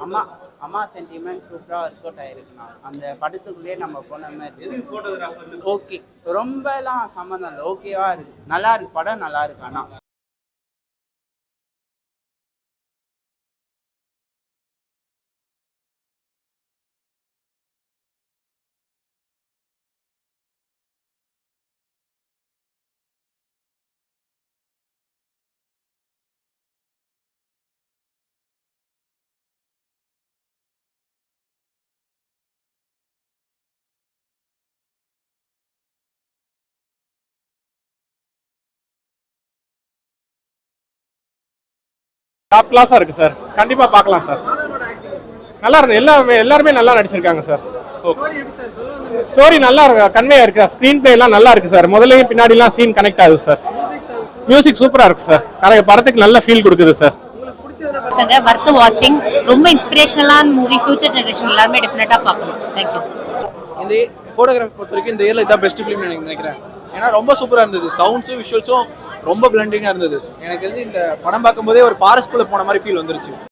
அம்மா அம்மா சென்டிமெண்ட் சூப்பராக ஒர்க் அவுட் ஆயிருக்குண்ணா. அந்த படத்துக்குள்ளேயே நம்ம போன மாதிரி ஓகே. ரொம்பலாம் சம்மந்தம் இல்லை, ஓகேவா இருக்கு, நல்லா இருக்கு, படம் நல்லா இருக்கு. அண்ணா டாப் கிளாஸா இருக்கு சார், கண்டிப்பா பார்க்கலாம் சார். நல்லா இருக்கு, எல்லாருமே நல்லா நடிச்சிருக்காங்க சார். ஸ்டோரி நல்லா இருக்கு, கன்வேயா இருக்கு, ஸ்கிரீன் பிளே எல்லாம் நல்லா இருக்கு சார். முதலையும் பின்னாடிலாம் சீன் கனெக்ட் ஆகுது சார். மியூசிக் சூப்பரா இருக்கு சார், படத்துக்கு நல்ல ஃபீல் கொடுக்குது சார். வர்த் வாட்சிங், ரொம்ப இன்ஸ்பிரேஷனலான மூவி, ஃபியூச்சர் ஜெனரேஷன் எல்லாருமே டெஃபினட்டா பார்க்கணும். தேங்க்யூ. இந்த ஃபோட்டோகிராஃபி பொறுத்த வரைக்கும் இந்த இயர்ல இதான் பெஸ்ட் ஃபிலிம் நினைக்கிறேன். ஏன்னா ரொம்ப சூப்பரா இருந்தது, சவுண்ட்ஸும் விஷுவல்ஸும் ரொம்ப பிளண்டிங்கா இருந்தது. எனக்கு வந்து இந்த படம் பார்க்கும்போதே ஒரு ஃபாரஸ்ட்குள்ள போன மாதிரி ஃபீல் வந்துருச்சு.